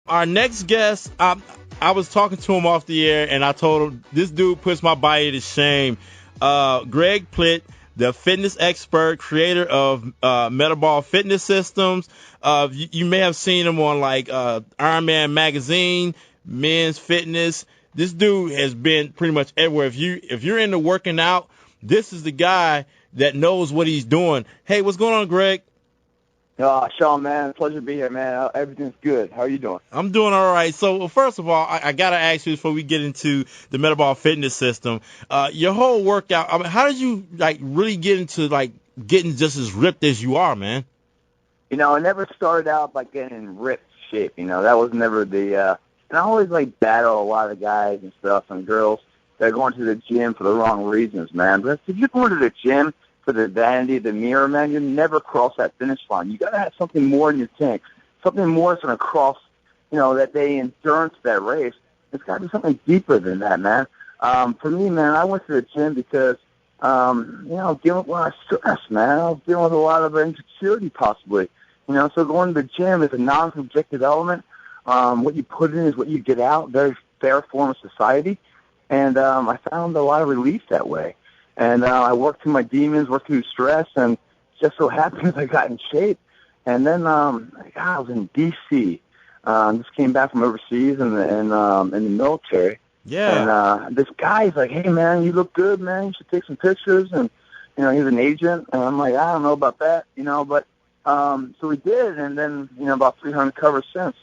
Our next guest, I was talking to him off the air, and I told him this dude puts my body to shame. Greg Plitt, the fitness expert, creator of Metaball fitness systems. You may have seen him on like Iron Man magazine, Men's Fitness. This dude has been pretty much everywhere. If you're into working out, this is the guy that knows what he's doing. Hey, what's going on, Greg? Sean, man, pleasure to be here, man. Everything's good. How are you doing? I'm doing all right. So, first of all, I got to ask you before we get into the Metaball fitness system, your whole workout, I mean, how did you, like, really get into, like, getting just as ripped as you are, man? You know, I never started out by getting in ripped shape. You know, that was never and I always, like, battle a lot of guys and stuff and girls that are going to the gym for the wrong reasons, man. But if you're going to the gym for the vanity of the mirror, man, you never cross that finish line. You got to have something more in your tank, something more that's going to cross, you know, that day endurance that race. It's got to be something deeper than that, man. For me, man, I went to the gym because, you know, dealing with a lot of stress, man. I was dealing with a lot of insecurity, possibly. You know, so going to the gym is a non-subjective element. What you put in is what you get out, very fair form of society. And I found a lot of relief that way. And I worked through my demons, worked through stress, and just so happens I got in shape. And then I was in D.C. Just came back from overseas in the military. Yeah. And this guy's like, hey, man, you look good, man. You should take some pictures. And, you know, he's an agent. And I'm like, I don't know about that, you know. But so we did, and then, you know, about 300 covers since.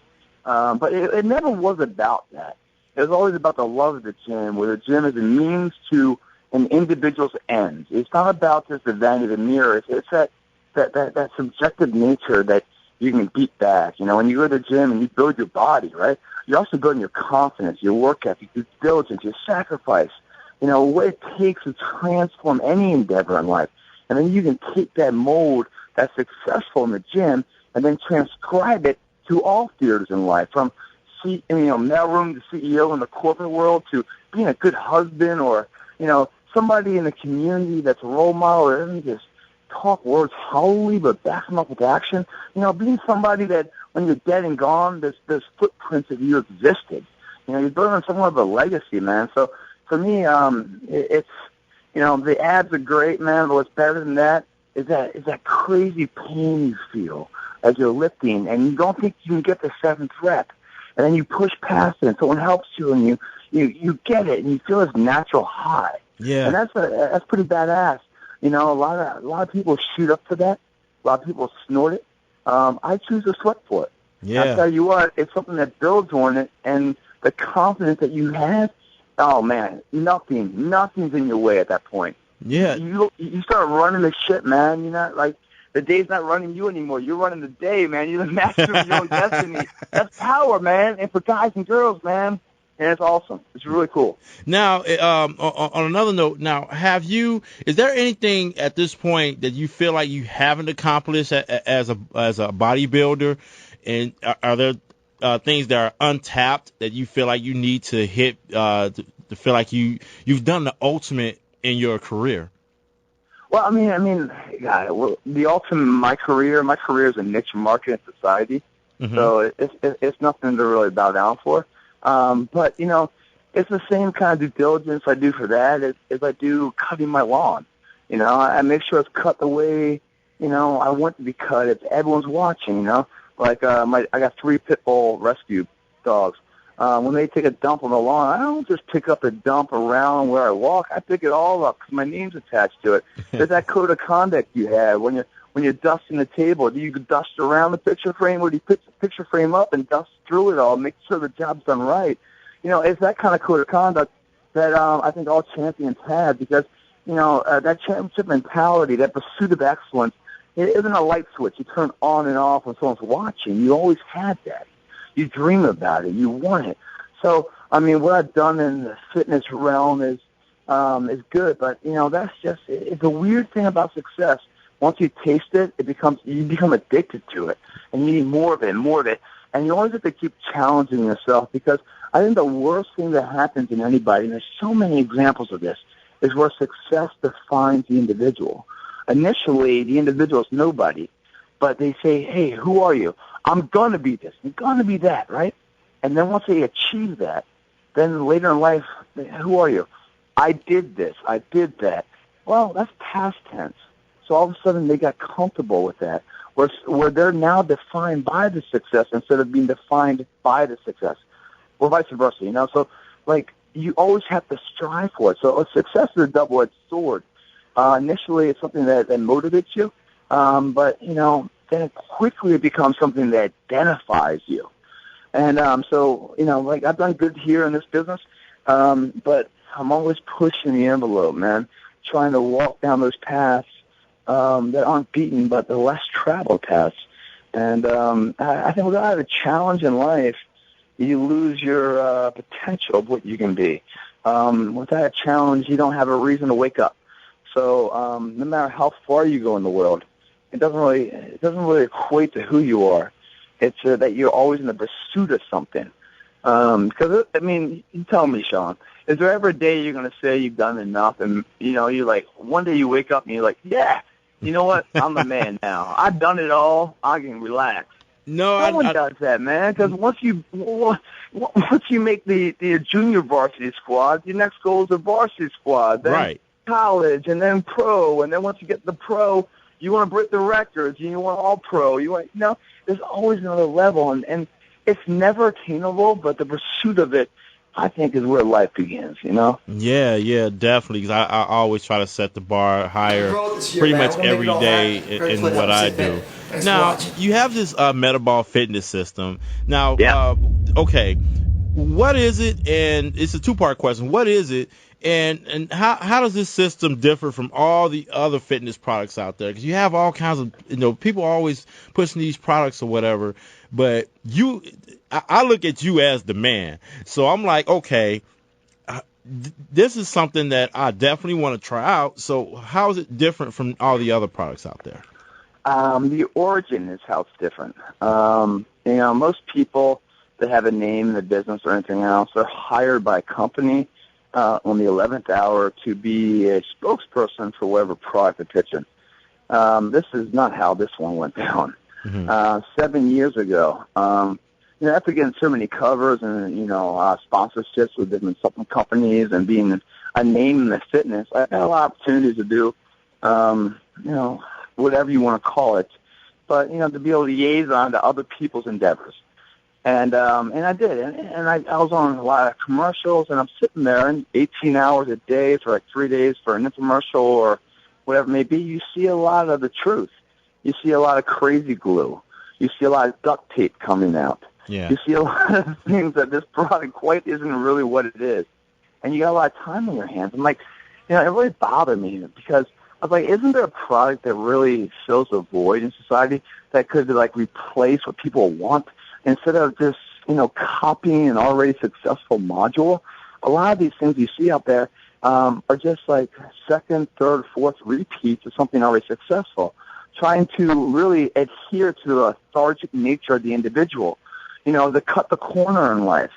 But it never was about that. It was always about the love of the gym, where the gym is a means to an individual's ends. It's not about just the vanity of the mirror. It's that subjective nature that you can beat back. You know, when you go to the gym and you build your body, right, you're also building your confidence, your work ethic, your diligence, your sacrifice. You know, what it takes to transform any endeavor in life. And then you can take that mold that's successful in the gym and then transcribe it to all theaters in life, from mailroom to CEO in the corporate world, to being a good husband, or, you know, somebody in the community that's a role model that doesn't just talk words hollowly but back them up with action. You know, being somebody that when you're dead and gone, there's footprints of you existed. You know, you're building somewhat of a legacy, man. So for me, it's, you know, the abs are great, man, but what's better than that is that crazy pain you feel as you're lifting, and you don't think you can get the seventh rep, and then you push past it, and someone helps you, and you get it, and you feel this natural high. Yeah. And that's pretty badass. You know, a lot of people shoot up for that. A lot of people snort it. I choose to sweat for it. Yeah. I tell you what, it's something that builds on it, and the confidence that you have. Oh man, nothing's in your way at that point. Yeah. You start running the shit, man. You're not like, the day's not running you anymore. You're running the day, man. You're the master of your own destiny. That's power, man. And for guys and girls, man. And it's awesome. It's really cool. Now, on another note, is there anything at this point that you feel like you haven't accomplished as a bodybuilder? And are there things that are untapped that you feel like you need to hit to feel like you've done the ultimate in your career? Well, I mean, God, the ultimate in my career is a niche market in society. Mm-hmm. So it's nothing to really bow down for. But, you know, it's the same kind of due diligence I do for that as I do cutting my lawn. You know, I make sure it's cut the way, you know, I want it to be cut if everyone's watching, you know. Like, I got 3 pit bull rescue dogs. When they take a dump on the lawn, I don't just pick up a dump around where I walk. I pick it all up because my name's attached to it. There's that code of conduct you have when you're dusting the table. Do you dust around the picture frame, or do you pick the picture frame up and dust through it all, make sure the job's done right? You know, it's that kind of code of conduct that I think all champions have, because, you know, that championship mentality, that pursuit of excellence, it isn't a light switch you turn on and off when someone's watching. You always had that. You dream about it. You want it. So, I mean, what I've done in the fitness realm is good, but, you know, it's a weird thing about success. Once you taste it, you become addicted to it, and you need more of it and more of it. And you always have to keep challenging yourself, because I think the worst thing that happens in anybody, and there's so many examples of this, is where success defines the individual. Initially, the individual is nobody, but they say, hey, who are you? I'm going to be this. I'm going to be that, right? And then once they achieve that, then later in life, who are you? I did this. I did that. Well, that's past tense. So all of a sudden they got comfortable with that, where they're now defined by the success instead of being defined by the success, or vice versa. So like you always have to strive for it. So a success is a double-edged sword. Initially, it's something that motivates you, but then it quickly becomes something that identifies you. And so like I've done good here in this business, but I'm always pushing the envelope, man, trying to walk down those paths that aren't beaten, but the less traveled paths. And I think without a challenge in life, you lose your potential of what you can be. Without a challenge, you don't have a reason to wake up. So no matter how far you go in the world, it doesn't really equate to who you are. It's that you're always in the pursuit of something. Because you tell me, Sean, is there ever a day you're going to say you've done enough, and you're like, one day you wake up and you're like, yeah, you know what? I'm the man now. I've done it all. I can relax. No one does that, man. Because once you make the junior varsity squad, your next goal is the varsity squad. Then right. College, and then pro, and then once you get the pro, you want to break the records, and you want all pro. There's always another level, and it's never attainable, but the pursuit of it, I think, is where life begins, Yeah, definitely, because I always try to set the bar higher pretty much every day in what I do. Now, you have this Metaball fitness system. Now, okay, what is it? And it's a two-part question. What is it? And how does this system differ from all the other fitness products out there? Because you have all kinds of, people always pushing these products or whatever, but I look at you as the man. So I'm like, okay, this is something that I definitely want to try out. So how is it different from all the other products out there? The origin is how it's different. Most people that have a name in the business or anything else are hired by a company on the 11th hour to be a spokesperson for whatever product they're pitching. This is not how this one went down. Mm-hmm. 7 years ago, after getting so many covers and, sponsorships with different supplement companies and being a name in the fitness, I had a lot of opportunities to do, whatever you want to call it, but, to be able to liaison to other people's endeavors. And I did, and I was on a lot of commercials, and I'm sitting there and 18 hours a day for like 3 days for an infomercial or whatever it may be. You see a lot of the truth. You see a lot of crazy glue. You see a lot of duct tape coming out. Yeah. You see a lot of things that this product quite isn't really what it is. And you got a lot of time on your hands. I'm like, it really bothered me because I was like, isn't there a product that really fills a void in society that could like replace what people want? Instead of just, copying an already successful module, a lot of these things you see out there are just like second, third, fourth repeats of something already successful, trying to really adhere to the lethargic nature of the individual, to cut the corner in life.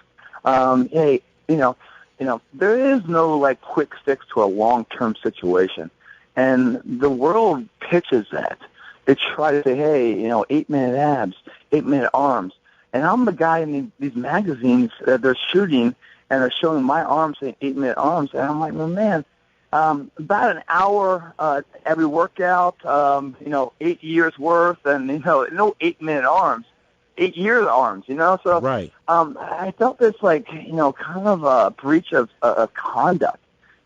There is no like quick fix to a long-term situation. And the world pitches that. They try to say, hey, 8-minute abs, 8-minute arms. And I'm the guy in these magazines that they're shooting, and they're showing my arms saying 8-minute arms. And I'm like, well, man, about an hour every workout, 8 years worth, and, no 8-minute arms, 8 years arms, So right. I felt this, like, kind of a breach of conduct.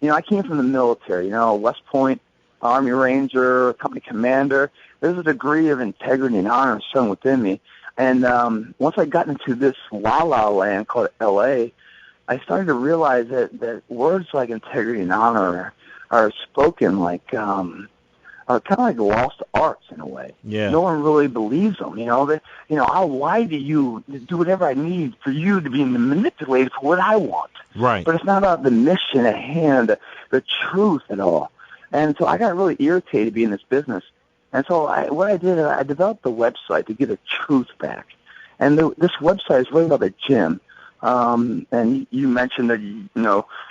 I came from the military, West Point, Army Ranger, company commander. There's a degree of integrity and honor shown within me. And once I got into this la-la land called L.A., I started to realize that words like integrity and honor are spoken like are kind of like lost arts in a way. Yeah. No one really believes them. I'll lie to you, do whatever I need for you to be manipulated for what I want. Right. But it's not about the mission at hand, the truth at all. And so I got really irritated being in this business. And so what I did, I developed the website to get the truth back. And this website is really about the gym. And you mentioned that,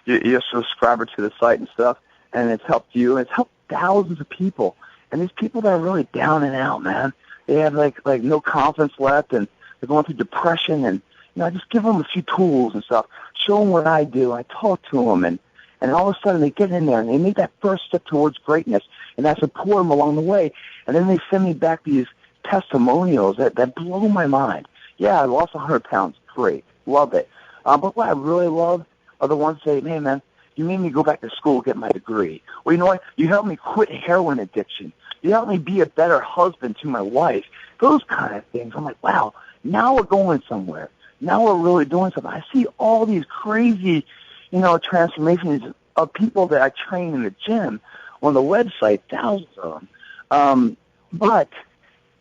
you're a subscriber to the site and stuff, and it's helped you. And it's helped thousands of people. And these people that are really down and out, man, they have like no confidence left, and they're going through depression, and I just give them a few tools and stuff, show them what I do. I talk to them, and all of a sudden they get in there and they make that first step towards greatness, and I support them along the way. And then they send me back these testimonials that blow my mind. Yeah, I lost 100 pounds. Great. Love it. But what I really love are the ones that say, hey, man, you made me go back to school, get my degree. Well, you know what? You helped me quit heroin addiction. You helped me be a better husband to my wife. Those kind of things. I'm like, wow, now we're going somewhere. Now we're really doing something. I see all these crazy, transformations of people that I train in the gym on the website, thousands of them. But,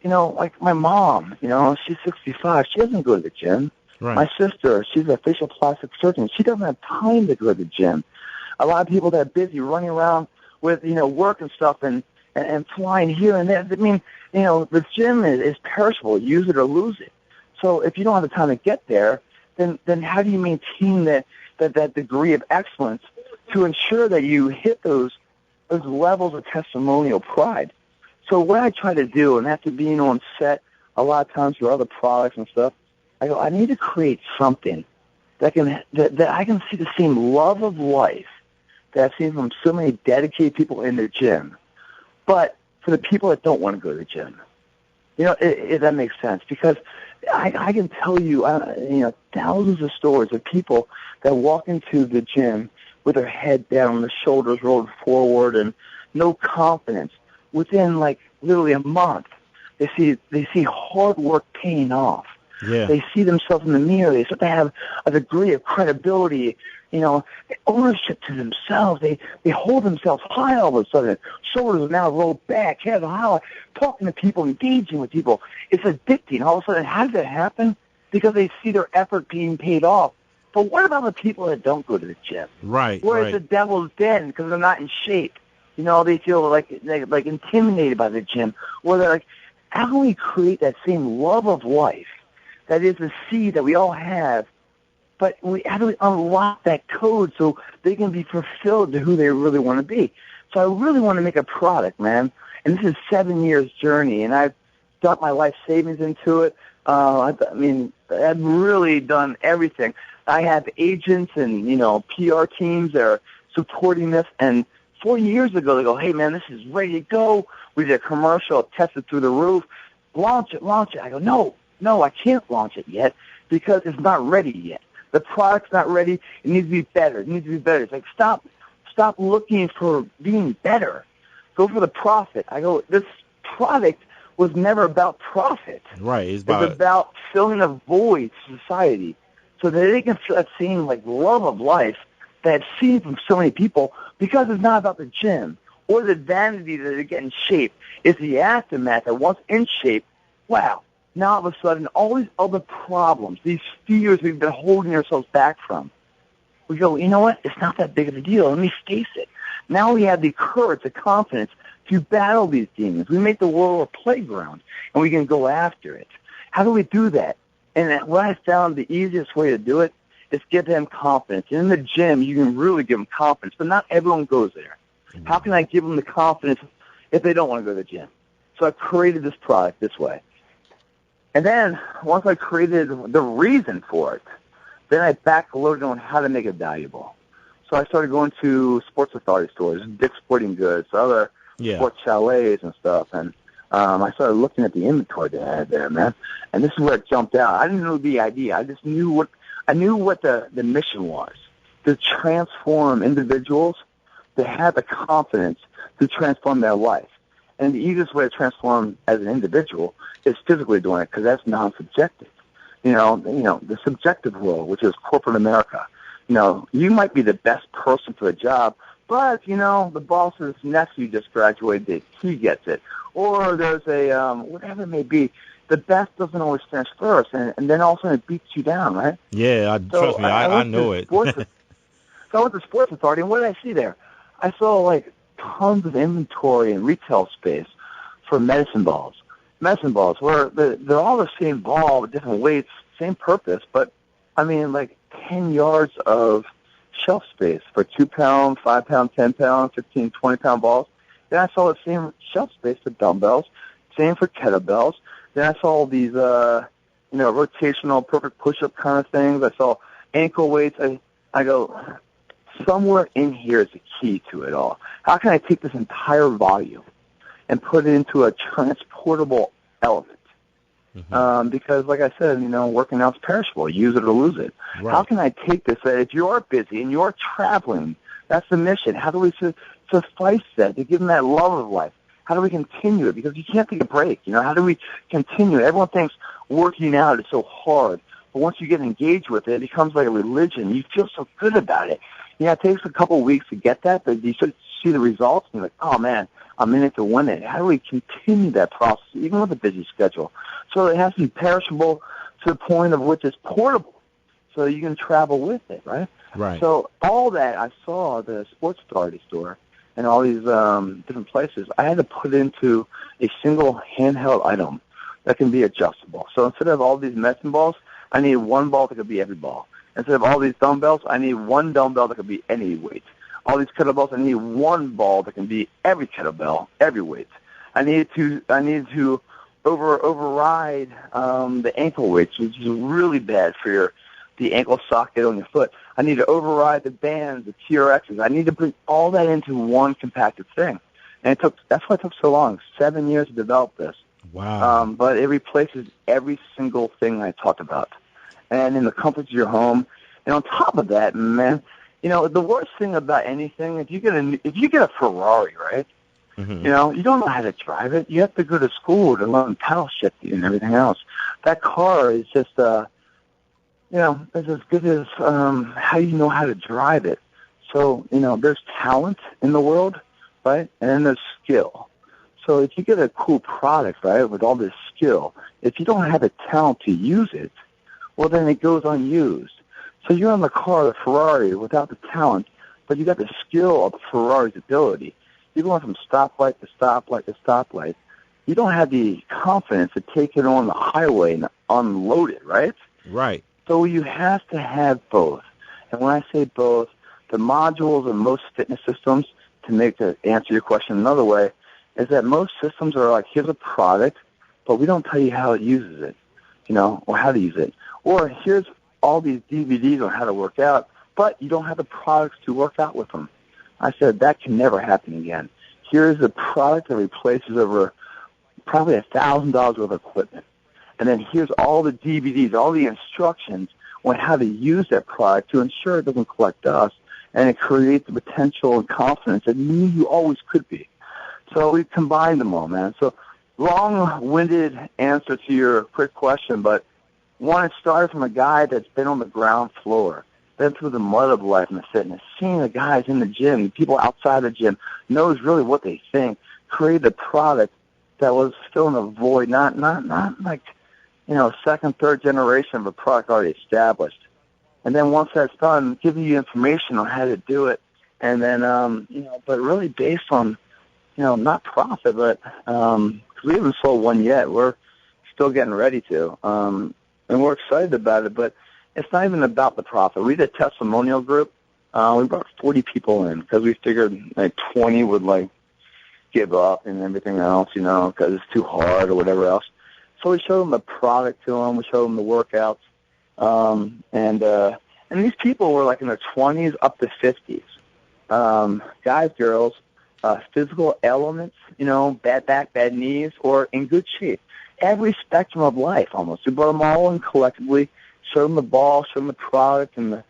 like my mom, she's 65. She doesn't go to the gym. Right. My sister, she's a facial plastic surgeon. She doesn't have time to go to the gym. A lot of people that are busy running around with, work and stuff and flying here and there. I mean, the gym is perishable. Use it or lose it. So if you don't have the time to get there, then how do you maintain that degree of excellence to ensure that you hit those levels of testimonial pride? So what I try to do, and after being on set a lot of times for other products and stuff, I go, I need to create something that I can see the same love of life that I've seen from so many dedicated people in the gym, but for the people that don't want to go to the gym. If that makes sense, because I can tell you, thousands of stories of people that walk into the gym with their head down, their shoulders rolled forward, and no confidence. Within literally a month, they see hard work paying off. Yeah. They see themselves in the mirror. They start to have a degree of credibility, ownership to themselves. They hold themselves high all of a sudden. Shoulders are now rolled back, head high, talking to people, engaging with people. It's addicting. All of a sudden, how does that happen? Because they see their effort being paid off. But what about the people that don't go to the gym? Right. Where it's the devil's den because they're not in shape. They feel like intimidated by the gym. Or they're like, how can we create that same love of life that is the seed that we all have, but how do we unlock that code so they can be fulfilled to who they really want to be? So I really want to make a product, man. And this is a 7 years journey, and I've dumped my life savings into it. I've really done everything. I have agents and, PR teams that are supporting this. And 4 years ago, they go, hey, man, this is ready to go. We did a commercial, tested through the roof. Launch it. I go, no, I can't launch it yet because it's not ready yet. The product's not ready. It needs to be better. It's like, stop looking for being better. Go for the profit. I go, this product was never about profit. Right. It's about filling a void to society so that they can feel that same love of life that I've seen from so many people, because it's not about the gym or the vanity that they get in shape. It's the aftermath that once in shape, wow, now all of a sudden all these other problems, these fears we've been holding ourselves back from, we go, you know what, it's not that big of a deal. Let me face it. Now we have the courage, the confidence to battle these demons. We make the world a playground, and we can go after it. How do we do that? And what I found the easiest way to do it is give them confidence. In the gym, you can really give them confidence, but not everyone goes there. How can I give them the confidence if they don't want to go to the gym? So I created this product this way. And then once I created the reason for it, then I backloaded on how to make it valuable. So I started going to Sports Authority stores, Dick's Sporting Goods, other sports chalets and stuff, and I started looking at the inventory they had there, man. And this is where it jumped out. I didn't know the idea. I just knew what the mission was, to transform individuals to have the confidence to transform their life. And the easiest way to transform as an individual is physically doing it, because that's non-subjective. The subjective world, which is corporate America. You might be the best person for the job, but, the boss's nephew just graduated, he gets it. Or there's whatever it may be. The best doesn't always finish first, and then all of a sudden it beats you down, right? Yeah, trust me, I know it. So I went to Sports Authority, and what did I see there? I saw, tons of inventory and retail space for medicine balls. Medicine balls, where they're all the same ball with different weights, same purpose, but, 10 yards of shelf space for 2-pound, 5-pound, 10-pound, 15, 20-pound balls. Then I saw the same shelf space for dumbbells, same for kettlebells. Then I saw these rotational, perfect push-up kind of things. I saw ankle weights. I go, somewhere in here is the key to it all. How can I take this entire volume and put it into a transportable element? Because, like I said, working out's perishable. Use it or lose it. Right. How can I take this? If you are busy and you're traveling, that's the mission. How do we suffice that to give them that love of life? How do we continue it? Because you can't take a break. How do we continue it? Everyone thinks working out is so hard. But once you get engaged with it, it becomes like a religion. You feel so good about it. It takes a couple of weeks to get that, but you should see the results, and you're like, oh, man, I'm in it to win it. How do we continue that process, even with a busy schedule? So it has to be perishable to the point of which it's portable, so you can travel with it, right? Right. So all that I saw at the Sports Authority store and all these different places, I had to put into a single handheld item that can be adjustable. So instead of all these medicine balls, I need one ball that could be every ball. Instead of all these dumbbells, I need one dumbbell that could be any weight. All these kettlebells, I need one ball that can be every kettlebell, every weight. I need to override the ankle weights, which is really bad for the ankle socket on your foot. I need to override the bands, the TRXs. I need to bring all that into one compacted thing. And that's why it took so long, 7 years to develop this. Wow. But it replaces every single thing I talked about. And in the comforts of your home. And on top of that, man, the worst thing about anything, if you get a Ferrari, right? Mm-hmm. You don't know how to drive it. You have to go to school to learn paddle shifting and everything else. That car is just, it's as good as how you know how to drive it. So, there's talent in the world, right? And then there's skill. So if you get a cool product, right, with all this skill, if you don't have the talent to use it, well, then it goes unused. So you're on the car, the Ferrari, without the talent, but you got the skill of Ferrari's ability. You're going from stoplight to stoplight to stoplight. You don't have the confidence to take it on the highway and unload it, right? Right. So you have to have both. And when I say both, the modules of most fitness systems, to answer your question another way, is that most systems are like, here's a product, but we don't tell you how it uses it, or how to use it. Or here's all these DVDs on how to work out, but you don't have the products to work out with them. I said, that can never happen again. Here's a product that replaces over probably $1,000 worth of equipment. And then here's all the DVDs, all the instructions on how to use that product to ensure it doesn't collect dust, and it creates the potential and confidence that you always could be. So we combined them all, man. So long-winded answer to your quick question, but one, it started from a guy that's been on the ground floor, been through the mud of life and the fitness, seeing the guys in the gym, the people outside the gym, knows really what they think, created a product that was filling a void, not like, second, third generation of a product already established. And then once that's done, giving you information on how to do it, and then, but really based on, not profit, but we haven't sold one yet. We're still getting ready to, and we're excited about it, but it's not even about the profit. We did a testimonial group. We brought 40 people in because we figured like 20 would give up and everything else, because it's too hard or whatever else. So we showed them the product to them. We showed them the workouts, and these people were in their 20s up to 50s, guys, girls, physical elements, bad back, bad knees, or in good shape. Every spectrum of life almost. We brought them all in collectively, showed them the ball, showed them the product, and the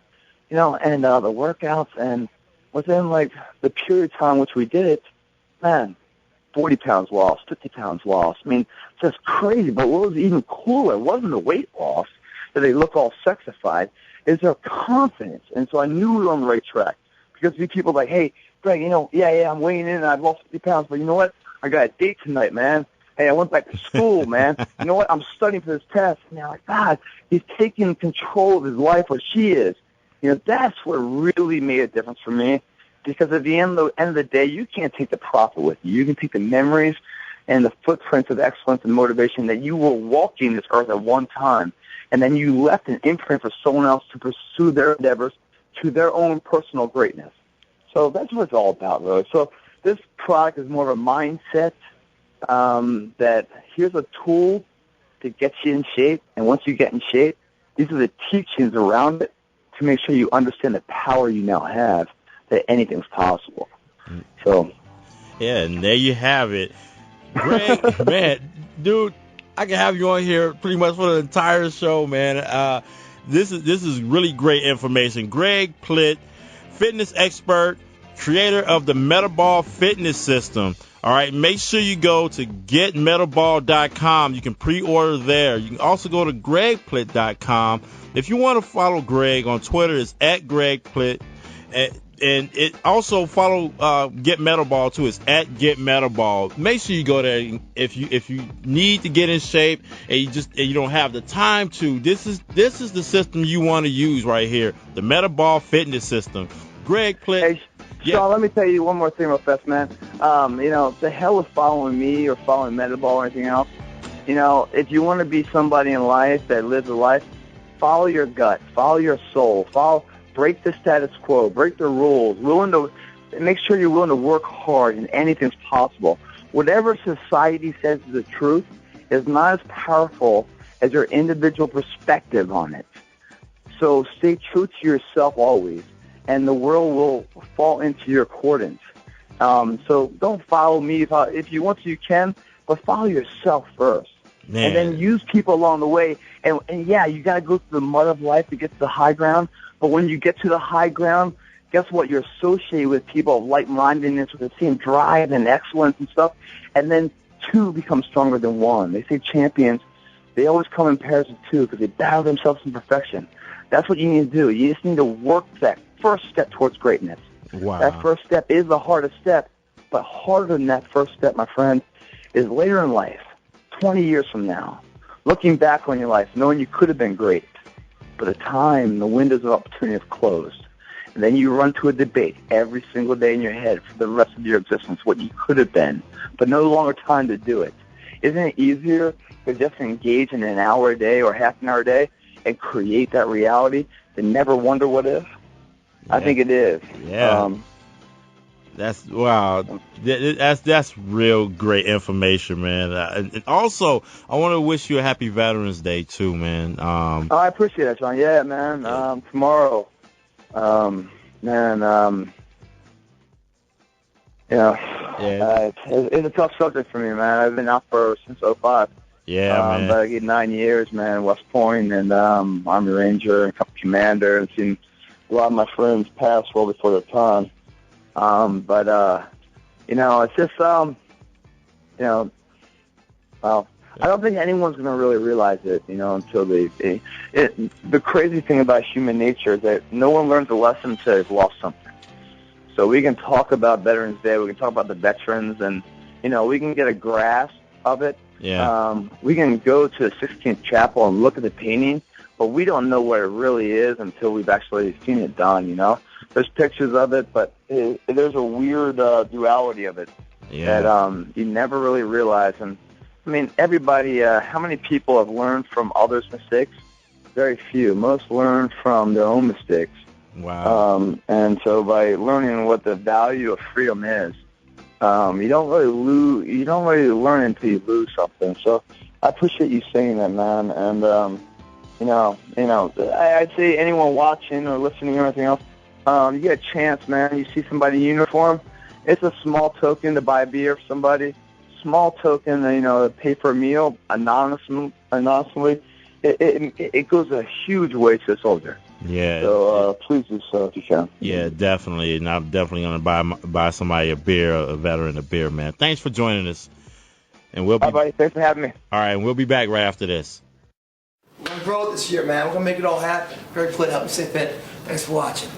workouts, and within the period of time which we did it, man, 40 pounds lost, 50 pounds lost. I mean, just crazy. But what was even cooler wasn't the weight loss, that they look all sexified, is their confidence. And so I knew we were on the right track. Because these people like, hey, Greg, I'm weighing in and I've lost 50 pounds, but you know what? I got a date tonight, man. Hey, I went back to school, man. You know what? I'm studying for this test. And they're like, God, he's taking control of his life, or she is. That's what really made a difference for me. Because at the end of the day, you can't take the profit with you. You can take the memories and the footprints of excellence and motivation that you were walking this earth at one time, and then you left an imprint for someone else to pursue their endeavors to their own personal greatness. So that's what it's all about, really. So this product is more of a mindset that here's a tool to get you in shape. And once you get in shape, these are the teachings around it to make sure you understand the power you now have, that anything's possible. So, yeah, and there you have it. Greg, man, dude, I can have you on here pretty much for the entire show, man. This is really great information. Greg Plitt, fitness expert, creator of the Metaball fitness system. All right, make sure you go to getmetaball.com. You can pre-order there. You can also go to gregplitt.com. If you want to follow Greg on Twitter, it's at Greg Plitt. And it also follow Get Metaball too. It's at Get Metaball. Make sure you go there if you need to get in shape and you don't have the time to. This is the system you want to use right here, the Metaball fitness system. Greg Plitt. Hey, Sean, let me tell you one more thing real fast, man. The hell with following me or following Metaball or anything else. If you want to be somebody in life that lives a life, follow your gut, follow your soul, break the status quo, break the rules, make sure you're willing to work hard and anything's possible. Whatever society says is the truth is not as powerful as your individual perspective on it. So stay true to yourself always, and the world will fall into your accordance. So don't follow me. If you want to, you can, but follow yourself first. Man. And then use people along the way. And yeah, you got to go through the mud of life to get to the high ground. But when you get to the high ground, guess what? You're associated with people of like-mindedness, with the same drive and excellence and stuff. And then two become stronger than one. They say champions, they always come in pairs of two because they battle themselves in perfection. That's what you need to do. You just need to work that first step towards greatness. Wow. That first step is the hardest step. But harder than that first step, my friend, is later in life, 20 years from now, looking back on your life, knowing you could have been great. But the time, the windows of opportunity have closed. And then you run to a debate every single day in your head for the rest of your existence, what you could have been, but no longer time to do it. Isn't it easier to just engage in an hour a day or half an hour a day and create that reality than never wonder what if? Yeah. I think it is. Yeah. That's wow. That's real great information, man. And also, I want to wish you a happy Veterans Day too, man. I appreciate that, John. Yeah, man. Tomorrow, it's a tough subject for me, man. I've been out since 2005. Yeah, man. But I get 9 years, man. West Point and Army Ranger and Company Commander, and seen a lot of my friends pass well before their time. It's just, well, I don't think anyone's going to really realize it, until the crazy thing about human nature is that no one learns a lesson until they've lost something. So we can talk about Veterans Day, we can talk about the veterans, and, we can get a grasp of it. Yeah. We can go to the 16th Chapel and look at the painting, but we don't know what it really is until we've actually seen it done, There's pictures of it, but there's a weird duality of it that you never really realize. And, everybody, how many people have learned from others' mistakes? Very few. Most learn from their own mistakes. Wow. And so by learning what the value of freedom is, you don't really learn until you lose something. So I appreciate you saying that, man. And, I'd say anyone watching or listening or anything else, you get a chance, man. You see somebody in uniform, it's a small token to buy a beer for somebody, small token, to pay for a meal anonymously. It goes a huge way to a soldier. Yeah. So please do so if you can. Yeah, definitely. And I'm definitely going to buy somebody a beer, a veteran a beer, man. Thanks for joining us. And we'll be. Bye, buddy. Thanks for having me. All right, and we'll be back right after this. We're going to grow it this year, man. We're going to make it all happen. Greg Plitt, help me stay fit. Thanks for watching.